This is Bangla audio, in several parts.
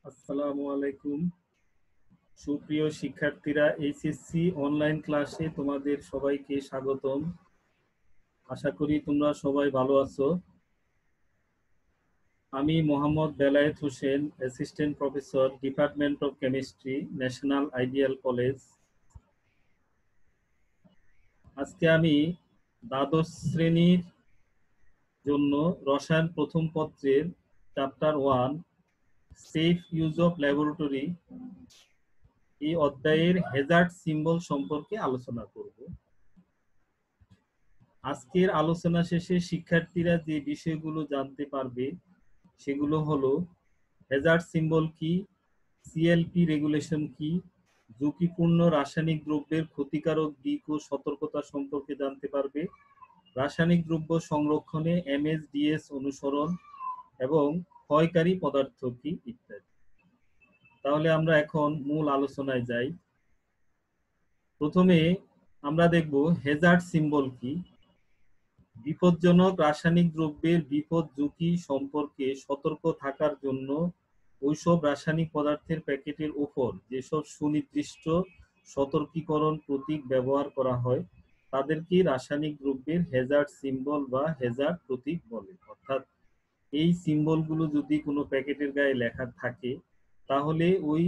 আসসালামু আলাইকুম। সুপ্রিয় শিক্ষার্থীরা, এইচএসসি অনলাইন ক্লাসে তোমাদের সবাইকে স্বাগতম। আশা করি তোমরা সবাই ভালো আছো। আমি Mohammad Belayet Hossain, assistant professor, department of chemistry, national ideal college. আজকে আমি দ্বাদশ শ্রেণীর জন্য রসায়ন প্রথম পত্রের chapter 1 safe use of laboratory এই অধ্যায়ের হ্যাজার্ড সিম্বল সম্পর্কে আলোচনা করব। আজকের আলোচনা শেষে শিক্ষার্থীরা যে বিষয়গুলো জানতে পারবে সেগুলো হলো হ্যাজার্ড সিম্বল কি, সিএলপি রেগুলেশন কি, ঝুঁকিপূর্ণ রাসায়নিক দ্রব্যের ক্ষতিকারক দিক ও সতর্কতা সম্পর্কে জানতে পারবে, রাসায়নিক দ্রব্য সংরক্ষণে এমএসডিএস অনুসরণ এবং ক্ষয়কারী পদার্থ কি ইত্যাদি। তাহলে আমরা এখন মূল আলোচনায় যাই। প্রথমে আমরা দেখব হ্যাজার্ড সিম্বল কি। বিপজ্জনক রাসায়নিক দ্রব্যের বিপদ ঝুঁকি সম্পর্কে সতর্ক থাকার জন্য ওইসব রাসায়নিক পদার্থের প্যাকেটের উপর যেসব সুনির্দিষ্ট সতর্কীকরণ প্রতীক ব্যবহার করা হয় তাদেরকে রাসায়নিক দ্রব্যের হ্যাজার্ড সিম্বল বা হ্যাজার্ড প্রতীক বলে। অর্থাৎ এই সিম্বলগুলো যদি কোনো প্যাকেটের গায়ে লেখা থাকে তাহলে ওই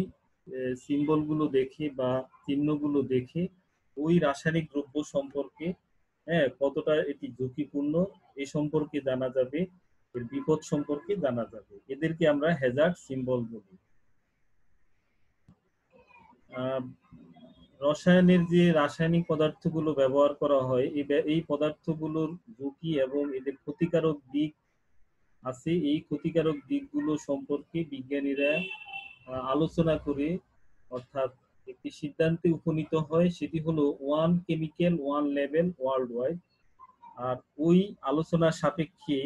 সিম্বলগুলো দেখে বা চিহ্নগুলো দেখে ওই রাসায়নিক দ্রব্য সম্পর্কে কতটা এটি ঝুঁকিপূর্ণ এ সম্পর্কে জানা যাবে, এর বিপদ সম্পর্কে জানা যাবে। এদেরকে আমরা হ্যাজার্ড সিম্বল বলি। রসায়নের যে রাসায়নিক পদার্থগুলো ব্যবহার করা হয় এই পদার্থগুলোর ঝুঁকি এবং এদের ক্ষতিকারক দিক আছে। এই ক্ষতিকারক দিকগুলো সম্পর্কে বিজ্ঞানীরা আলোচনা করে অর্থাৎ একটি সিদ্ধান্তে উপনীত হয়, সেটি হলো one chemical one level world wide. আর ওই আলোচনার সাপেক্ষে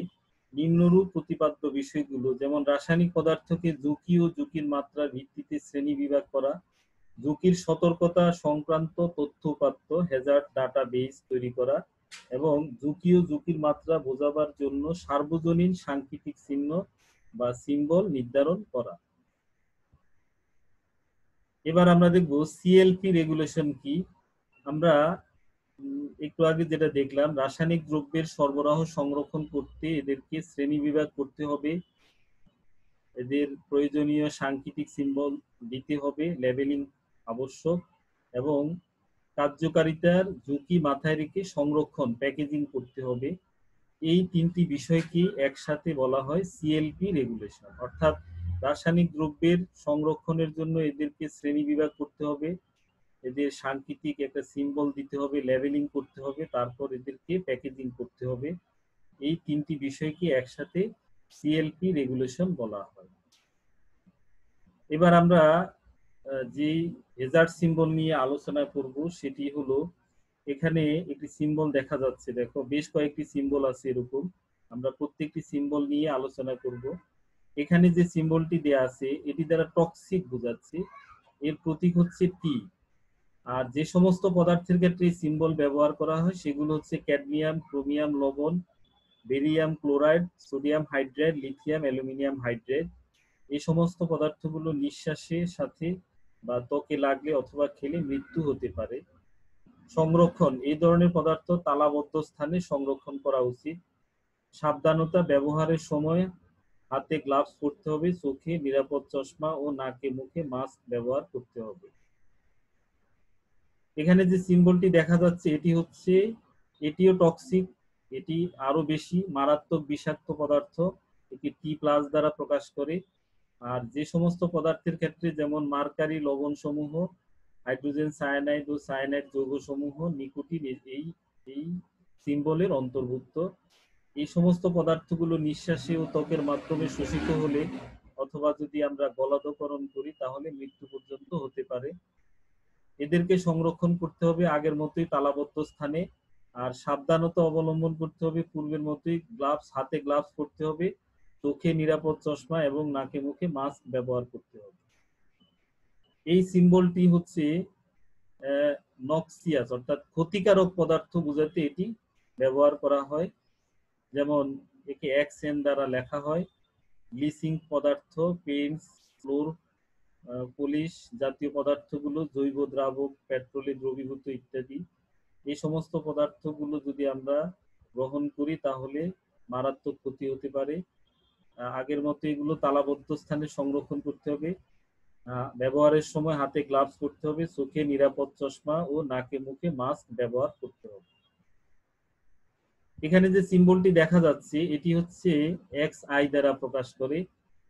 নিম্নরূপ প্রতিপাদ্য বিষয়গুলো, যেমন রাসায়নিক পদার্থকে ঝুঁকি ও ঝুঁকির মাত্রার ভিত্তিতে শ্রেণী বিভাগ করা, ঝুঁকির সতর্কতা সংক্রান্ত তথ্যউপাত্ত হ্যাজার্ড ডাটা বেস তৈরি করা এবং ঝুঁকি ও ঝুঁকির মাত্রা বোঝাবার জন্য সার্বজনীন সাংকেতিক চিহ্ন বা সিম্বল নির্ধারণ করা। এবার আমরা দেখব সিএলপি রেগুলেশন কি। আমরা একটু আগে যেটা দেখলাম, রাসায়নিক দ্রব্যের সরবরাহ সংরক্ষণ করতে এদেরকে শ্রেণী বিভাগ করতে হবে, এদের প্রয়োজনীয় সাংকেতিক সিম্বল দিতে হবে, লেবেলিং আবশ্যক এবং কার্যকারিতার ঝুঁকি মাথায় রেখে সংরক্ষণ প্যাকেজিং করতে হবে। এই তিনটি বিষয়কে একসাথে বলা হয় সিএলপি রেগুলেশন। অর্থাৎ রাসায়নিক দ্রব্যের সংরক্ষণের জন্য এদেরকে শ্রেণী বিভাগ করতে হবে, এদের সাংকেতিক একটা সিম্বল দিতে হবে, লেবেলিং করতে হবে, তারপর এদেরকে প্যাকেজিং করতে হবে। এই তিনটি বিষয়কে একসাথে সিএলপি রেগুলেশন বলা হয়। এবার আমরা যে হ্যাজার্ড সিম্বল নিয়ে আলোচনা করব সেটি হলো, এখানে একটি সিম্বল দেখা যাচ্ছে, দেখো বেশ কয়েকটি সিম্বল আছে এরকম। আমরা প্রত্যেকটি সিম্বল নিয়ে আলোচনা করব। এখানে যে সিম্বলটি দেয়া আছে এটি দ্বারা টক্সিক বোঝাচ্ছে, এর প্রতীক হচ্ছে টি। আর যে সমস্ত পদার্থের ক্ষেত্রে সিম্বল ব্যবহার করা হয় সেগুলো হচ্ছে ক্যাডমিয়াম, ক্রোমিয়াম লবণ, barium chloride, sodium hydride, lithium aluminium hydride. এই সমস্ত পদার্থগুলো নিঃশ্বাসের সাথে বা ত্বকে লাগলে অথবা খেলে মৃত্যু হতে পারে। সংরক্ষণ, এই ধরনের পদার্থ তালাবদ্ধ স্থানে সংরক্ষণ করা উচিত। সাবধানতা, ব্যবহারের সময় হাতে গ্লাভস পরতে হবে, চোখে নিরাপদ চশমা ও নাকে মুখে মাস্ক ব্যবহার করতে হবে। এখানে যে সিম্বলটি দেখা যাচ্ছে এটিও টক্সিক, এটি আরো বেশি মারাত্মক বিষাক্ত পদার্থ, এটি টি প্লাস দ্বারা প্রকাশ করে। আর যে সমস্ত পদার্থের ক্ষেত্রে যেমন মার্কারি লবণ সমূহ, হাইড্রোজেন সায়ানাইড ও সায়ানাইড যৌগ সমূহ, নিকোটিন এই সিম্বলের অন্তর্ভুক্ত। এই সমস্ত পদার্থগুলো নিঃশ্বাসে ও ত্বকের মাধ্যমে শোষিত হলে অথবা যদি আমরা গলাধঃকরণ করি তাহলে মৃত্যু পর্যন্ত হতে পারে। এদেরকে সংরক্ষণ করতে হবে আগের মতোই তালাবদ্ধ স্থানে। আর সাবধানতা অবলম্বন করতে হবে পূর্বের মতোই, হাতে গ্লাভস পরতে হবে, চোখে নিরাপদ চশমা এবং নাকে মুখে মাস্ক ব্যবহার করতে হবে। এই সিম্বলটি হচ্ছে নক্সিয়াস অর্থাৎ ক্ষতিকারক পদার্থ বোঝাতে এটি ব্যবহার করা হয়। যেমন একে XN দ্বারা লেখা হয়। ব্লিচিং পদার্থ, পেইন্টস, ফ্লোর পলিশ জাতীয় পদার্থগুলো, জৈব দ্রাবক, পেট্রোলে দ্রবীভূত ইত্যাদি, এই সমস্ত পদার্থগুলো যদি আমরা গ্রহণ করি তাহলে মারাত্মক ক্ষতি হতে পারে। আগের মতো এগুলো তালাবদ্ধ স্থানে সংরক্ষণ করতে হবে। ব্যবহারের সময় হাতে গ্লাভস পরতে হবে, চোখে নিরাপদ চশমা ও নাকে মুখে মাস্ক ব্যবহার করতে হবে। এখানে যে সিম্বলটি দেখা যাচ্ছে এটি হচ্ছে এক্স আই দ্বারা প্রকাশ করে।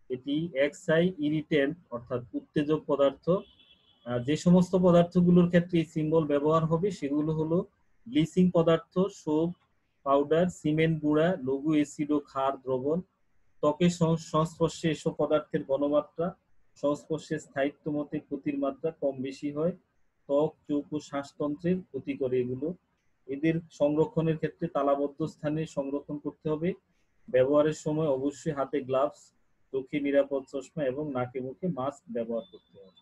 এটি এক্স আই ইরিটেন্ট অর্থাৎ উত্তেজক পদার্থ। যে সমস্ত পদার্থগুলোর ক্ষেত্রে এই সিম্বল ব্যবহার হবে সেগুলো হলো ব্লিচিং পদার্থ, সোপ, পাউডার, সিমেন্ট গুঁড়া, লঘু অ্যাসিড ও ক্ষার দ্রবণ। ত্বকের সংস্পর্শে এসব পদার্থের ঘনমাত্রা সংস্পর্শে স্থায়িত্ব মতে ক্ষতির মাত্রা কম বেশি হয়। ত্বক, চোখ ও শ্বাসতন্ত্রের ক্ষতি করে এগুলো। এদের সংরক্ষণের ক্ষেত্রে তালাবদ্ধ স্থানে সংরক্ষণ করতে হবে। ব্যবহারের সময় অবশ্যই হাতে গ্লাভস, চোখে নিরাপদ চশমা এবং নাকে মুখে মাস্ক ব্যবহার করতে হবে।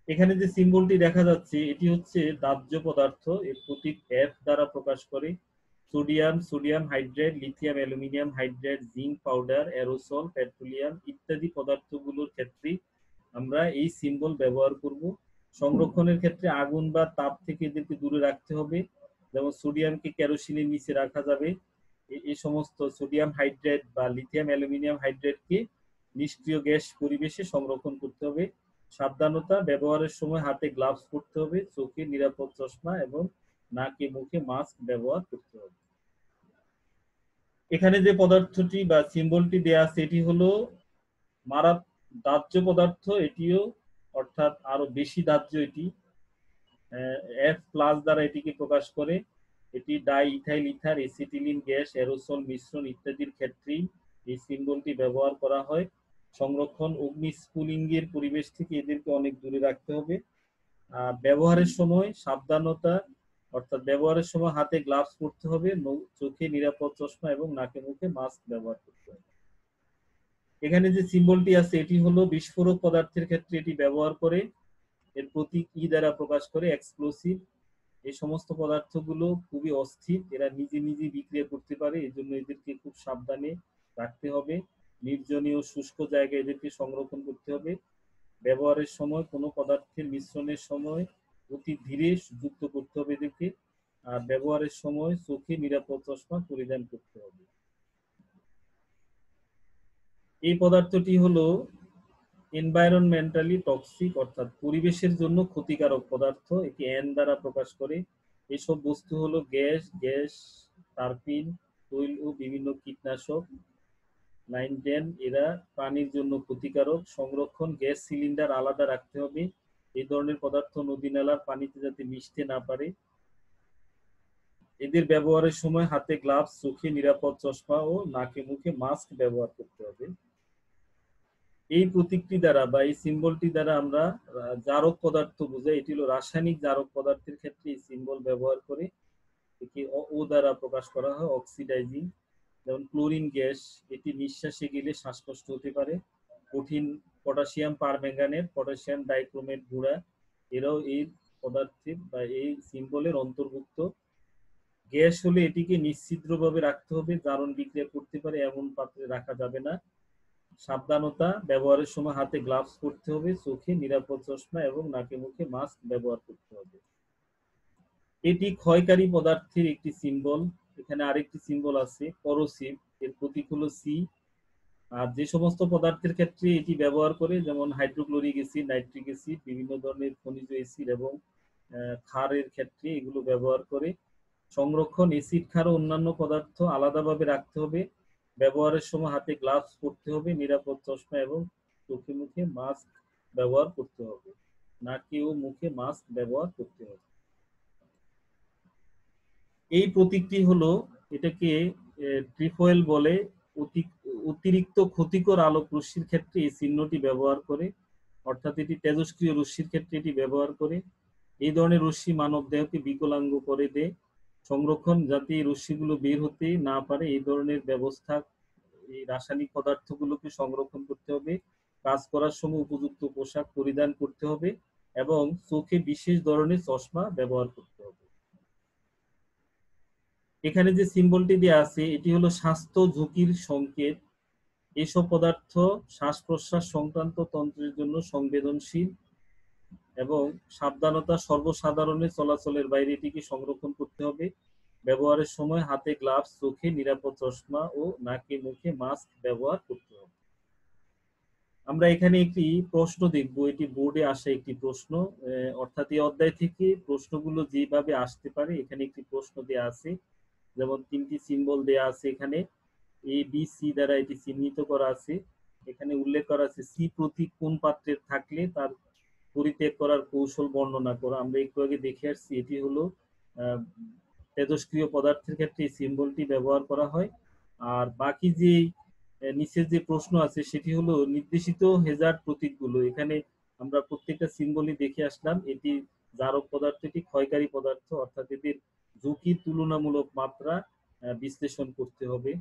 এখানে যে সিম্বলটি দেখা যাচ্ছে এটি হচ্ছে দাহ্য পদার্থ। এর প্রতীক এফ দ্বারা প্রকাশ করে। Sodium hydrate, lithium aluminium hydrate, zinc powder, aerosol, petroleum ইত্যাদি পদার্থগুলোর ক্ষেত্রে আমরা এই সিম্বল ব্যবহার করব। সংরক্ষণের ক্ষেত্রে আগুন বা তাপ থেকে এদেরকে দূরে রাখতে হবে। যেমন সোডিয়ামকে কেরোসিনের নিচে রাখা যাবে। এই সমস্ত সোডিয়াম হাইড্রেট বা লিথিয়াম অ্যালুমিনিয়াম হাইড্রেটকে নিষ্ক্রিয় গ্যাস পরিবেশে সংরক্ষণ করতে হবে। সাবধানতা, ব্যবহারের সময় হাতে গ্লাভস পরতে হবে, চোখে নিরাপদ চশমা এবং নাকে মুখে মাস্ক ব্যবহার করতে হবে। এখানে যে পদার্থটি বা সিম্বলটি দেয়া আছে এটি হলো দাহ্য পদার্থ। এটিও অর্থাৎ আরো বেশি দাহ্য। এটি এফ প্লাস দ্বারা এটিকে প্রকাশ করে। এটি di ethyl ether, acetylene gas, aerosol মিশ্রণ ইত্যাদির ক্ষেত্রেই এই সিম্বলটি ব্যবহার করা হয়। সংরক্ষণ, অগ্নি স্ফুলিঙ্গের পরিবেশ থেকে এদেরকে অনেক দূরে রাখতে হবে। ব্যবহারের সময় সাবধানতা, অর্থাৎ ব্যবহারের সময় হাতে গ্লাভস পরতে হবে, চোখে নিরাপদ চশমা এবং নাকে মুখে মাস্ক ব্যবহার করতে হবে। এখানে যে সিম্বলটি আছে এটি হলো বিস্ফোরক পদার্থের ক্ষেত্রে এটি ব্যবহার করে। এর প্রতীক ই দ্বারা প্রকাশ করে, এক্সপ্লোসিভ। এই সমস্ত পদার্থগুলো খুবই অস্থির, এরা নিজে নিজে বিক্রিয়া করতে পারে, এজন্য এদেরকে খুব সাবধানে রাখতে হবে। নির্জনীয় শুষ্ক জায়গায় এদেরকে সংরক্ষণ করতে হবে। ব্যবহারের সময় কোনো পদার্থের মিশ্রণের সময় অতি ধীরে যুক্ত করতে হবে এদেরকে। আর ব্যবহারের সময় চোখে নিরাপদ চশমা পরিধান করতে হবে। এই পদার্থটি হলো এনভায়রনমেন্টালি টক্সিক অর্থাৎ পরিবেশের জন্য ক্ষতিকারক পদার্থ। এটি এন দ্বারা প্রকাশ করে। এসব বস্তু হলো গ্যাস, টারপিন, তৈল ও বিভিন্ন কীটনাশক। 9-10 এরা প্রাণীর জন্য ক্ষতিকারক। সংরক্ষণ, গ্যাস সিলিন্ডার আলাদা রাখতে হবে। এই ধরনের পদার্থ নদী নালার পানিতে যাতে মিশতে না পারে। এদের ব্যবহারের সময় হাতে গ্লাভস, চোখে নিরাপদ চশমা ও নাকে মুখে মাস্ক ব্যবহার করতে হবে। এই প্রতীকটি দ্বারা বা এই সিম্বলটি দ্বারা আমরা জারক পদার্থ বোঝাই। এটি হলো রাসায়নিক জারক পদার্থের ক্ষেত্রে এই সিম্বল ব্যবহার করে। একে ও দ্বারা প্রকাশ করা হয়, অক্সিডাইজিং। যেমন ক্লোরিন গ্যাস, এটি নিঃশ্বাসে গেলে শ্বাসকষ্ট হতে পারে। কঠিন পটাশিয়াম পারম্যাঙ্গানেট, পটাশিয়াম ডাইক্রোমেট গুঁড়া, এরাও এই পদার্থের বা এই সিম্বলের অন্তর্ভুক্ত। গ্যাস হলে এটিকে নিশ্ছিদ্রভাবে রাখতে হবে, জারণ বিক্রিয়া করতে পারে এমন পাত্রে রাখা যাবে না। সাবধানতা, ব্যবহারের সময় হাতে গ্লাভস পরতে হবে, চোখে নিরাপদ চশমা এবং নাকে মুখে মাস্ক ব্যবহার করতে হবে। এটি ক্ষয়কারী পদার্থের একটি সিম্বল। এখানে আরেকটি সিম্বল আছে করোসিভ, এর প্রতীক হলো সি। আর যে সমস্ত পদার্থের ক্ষেত্রে এটি ব্যবহার করে, যেমন হাইড্রোক্লোরিক অ্যাসিড, নাইট্রিক অ্যাসিড, বিভিন্ন ধরনের খনিজ অ্যাসিড এবং ক্ষারের ক্ষেত্রে এগুলো ব্যবহার করে। সংরক্ষণ, অ্যাসিড, ক্ষার ও অন্যান্য পদার্থ আলাদাভাবে রাখতে হবে। ব্যবহারের সময় হাতে গ্লাভস পরতে হবে, নিরাপদ চশমা এবং চোখে মুখে মাস্ক ব্যবহার করতে হবে, নাকে ও মুখে মাস্ক ব্যবহার করতে হবে। এই প্রতীকটি হলো, এটাকে ট্রিফয়েল বলে। অতিরিক্ত ক্ষতিকর আলোক রশ্মির ক্ষেত্রে এই চিহ্নটি ব্যবহার করে, অর্থাৎ এটি তেজস্ক্রিয় রশ্মির ক্ষেত্রে এটি ব্যবহার করে। এই ধরনের রশ্মি মানব দেহকে বিকলাঙ্গ করে দেয়। সংরক্ষণ, যাতে এই রশ্মিগুলো বের হতে না পারে এই ধরনের ব্যবস্থা, এই রাসায়নিক পদার্থগুলোকে সংরক্ষণ করতে হবে। কাজ করার সময় উপযুক্ত পোশাক পরিধান করতে হবে এবং চোখে বিশেষ ধরনের চশমা ব্যবহার করতে হবে। এখানে যে সিম্বলটি দেওয়া আছে এটি হলো স্বাস্থ্য ঝুঁকির সংকেত। এইসব পদার্থ শ্বাস প্রশ্বাস সংক্রান্ত তন্ত্রের জন্য সংবেদনশীল এবং সাবধানতা সর্বসাধারণের চলাচলের বাইরে এটিকে সংরক্ষণ করতে হবে। ব্যবহারের সময় হাতে গ্লাভস, চোখে নিরাপদ চশমা ও নাকে মুখে মাস্ক ব্যবহার করতে হবে। আমরা এখানে একটি প্রশ্ন দেখব, এটি বোর্ডে আসা একটি প্রশ্ন, অর্থাৎ এই অধ্যায় থেকে প্রশ্নগুলো যেভাবে আসতে পারে এখানে একটি প্রশ্ন দেয়া আছে। যেমন 3টি সিম্বল দেয়া আছে এখানে, এ বি সি দ্বারা এটি চিহ্নিত করা আছে। এখানে উল্লেখ করা আছে সি প্রতীক কোন পাত্রের থাকলে তার পরিত্যাগ করার কৌশল বর্ণনা করা। আমরা একটু আগে দেখে আসছি, এটি হলো তেজস্ক্রিয় পদার্থের ক্ষেত্রে এই সিম্বলটি ব্যবহার করা হয়। আর বাকি যে নিচের যে প্রশ্ন আছে সেটি হলো নির্দেশিত হেজার্ড প্রতীকগুলো। এখানে আমরা প্রত্যেকটা সিম্বলই দেখে আসলাম। এটি জারক পদার্থ, এটি ক্ষয়কারী পদার্থ, অর্থাৎ এদের ঝুঁকির তুলনামূলক মাত্রা বিশ্লেষণ করতে হবে।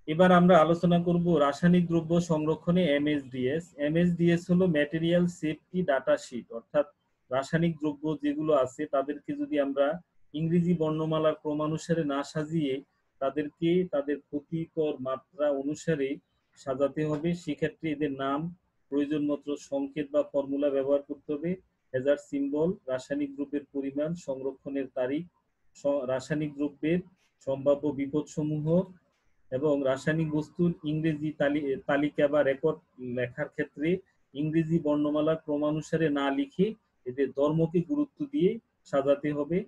এবার আমরা আলোচনা করব রাসায়নিক দ্রব্য সংরক্ষণে এমএসডিএস। এমএসডিএস হলো ম্যাটেরিয়াল সেফটি ডাটা শিট, অর্থাৎ রাসায়নিক দ্রব্য যেগুলো আছে তাদেরকে যদি আমরা ইংরেজি বর্ণমালার ক্রমানুসারে না সাজিয়ে তাদেরকে তাদের ক্ষতিকর মাত্রা অনুসারে সাজাতে হবে। সেক্ষেত্রে এদের নাম, প্রয়োজন মতো সংকেত বা ফর্মুলা ব্যবহার করতে হবে। হ্যাজার্ড সিম্বল, রাসায়নিক দ্রব্যের পরিমাণ, সংরক্ষণের তারিখ, রাসায়নিক দ্রব্যের সম্ভাব্য বিপদসমূহ এবং রাসায়নিক বস্তুর ইংরেজি তালিকা বা রেকর্ড লেখার ক্ষেত্রে ইংরেজি বর্ণমালা ক্রমানুসারে না লিখে এদের ধর্মকে গুরুত্ব দিয়ে সাজাতে হবে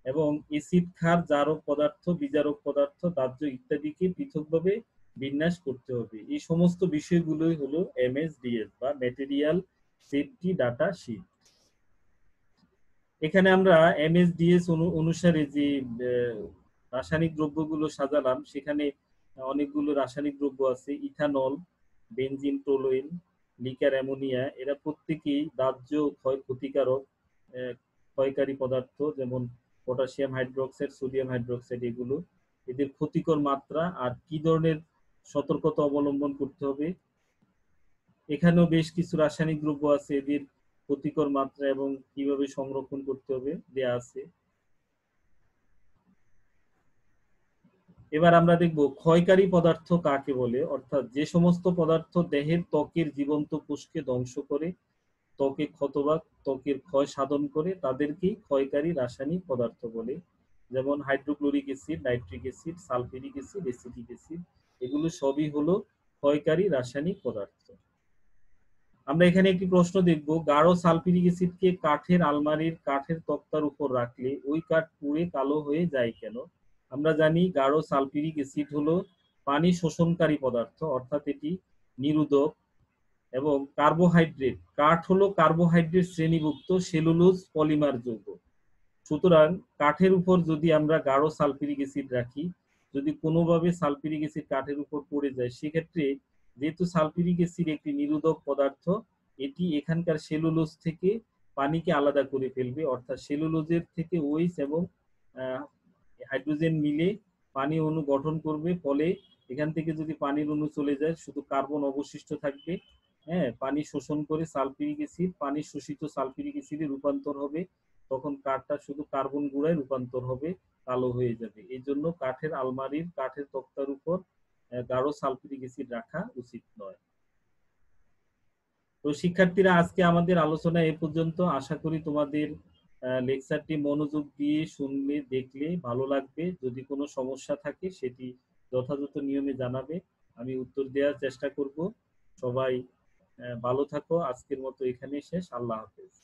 এবং এসিড, ক্ষার, জারক পদার্থ, বিজারক পদার্থ, দাহ্য ইত্যাদিকে পৃথকভাবে বিন্যাস করতে হবে। এই সমস্ত বিষয়গুলোই হলো এমএসডিএস বা ম্যাটেরিয়াল সেফটি ডাটা শিট। এখানে আমরা এমএসডিএস অনুসারে যে রাসায়নিক দ্রব্যগুলো সাজালাম সেখানে অনেকগুলো রাসায়নিক দ্রব্য আছে। Ethanol, benzene, toluene, liquor ammonia, এরা প্রত্যেকেই দাহ্য ক্ষতিকারক ক্ষয়কারী পদার্থ, যেমন পটাশিয়াম হাইড্রোক্সাইড, সোডিয়াম হাইড্রোক্সাইড, এগুলো এদের ক্ষতিকর মাত্রা আর কি ধরনের সতর্কতা অবলম্বন করতে হবে। এখানেও বেশ কিছু রাসায়নিক দ্রব্য আছে, এদের ক্ষতিকর মাত্রা এবং কিভাবে সংরক্ষণ করতে হবে দেয়া আছে। এবার আমরা দেখব ক্ষয়কারী পদার্থ কাকে বলে, অর্থাৎ যে সমস্ত পদার্থ দেহের ত্বকের জীবন্ত কোষকে ধ্বংস করে, ত্বকে ক্ষতবা ত্বকের ক্ষয় সাধন করে তাদেরকেই ক্ষয়কারী রাসায়নিক পদার্থ বলে। যেমন hydrochloric acid, nitric acid, sulphuric acid, acetic acid, এগুলো সবই হলো ক্ষয়কারী রাসায়নিক পদার্থ। আমরা এখানে একটি প্রশ্ন দেখব, গাঢ় সালফিউরিক অ্যাসিডকে কাঠের আলমারির কাঠের তক্তার উপর রাখলে ওই কাঠ পুড়ে কালো হয়ে যায় কেন? আমরা জানি গাঢ় সালফিউরিক অ্যাসিড হলো পানি শোষণকারী পদার্থ, অর্থাৎ এটি নিরোধক এবং কার্বোহাইড্রেট, কাঠ হলো কার্বোহাইড্রেট শ্রেণীভুক্ত সেলুলোজ পলিমার যৌগ। সুতরাং কাঠের উপর যদি আমরা গাঢ় সালফিউরিক অ্যাসিড রাখি, যদি কোনোভাবে সালফিউরিক অ্যাসিড কাঠের উপর পড়ে যায়, সেক্ষেত্রে যেহেতু সালফিউরিক অ্যাসিড একটি নিরোধক পদার্থ, এটি এখানকার সেলুলোজ থেকে পানিকে আলাদা করে ফেলবে, অর্থাৎ সেলুলোজের থেকে ওইস এবং হাইড্রোজেন মিলে পানি অণু গঠন করবে, ফলে এখান থেকে যদি পানির অণু চলে যায় শুধু কার্বন অবশিষ্ট থাকবে। হ্যাঁ, পানি শোষণ করে সালফিউরিক অ্যাসিড পানি শোষিত সালফিউরিক অ্যাসিডে রূপান্তর হবে, তখন কাঠটা শুধু কার্বন গুঁড়ায় রূপান্তর হবে, কালো হয়ে যাবে। এই জন্য কাঠের আলমারির কাঠের তক্তার উপর গাঢ় সালফিউরিক অ্যাসিড রাখা উচিত নয়। তো শিক্ষার্থীরা, আজকে আমাদের আলোচনা এ পর্যন্ত। আশা করি তোমাদের লেকচারটি মনোযোগ দিয়ে শুনলে দেখলে ভালো লাগবে। যদি কোনো সমস্যা থাকে সেটি যথাযথ নিয়মে জানাবে, আমি উত্তর দেওয়ার চেষ্টা করব। সবাই ভালো থাকো। আজকের মতো এখানেই শেষ। আল্লাহ হাফেজ।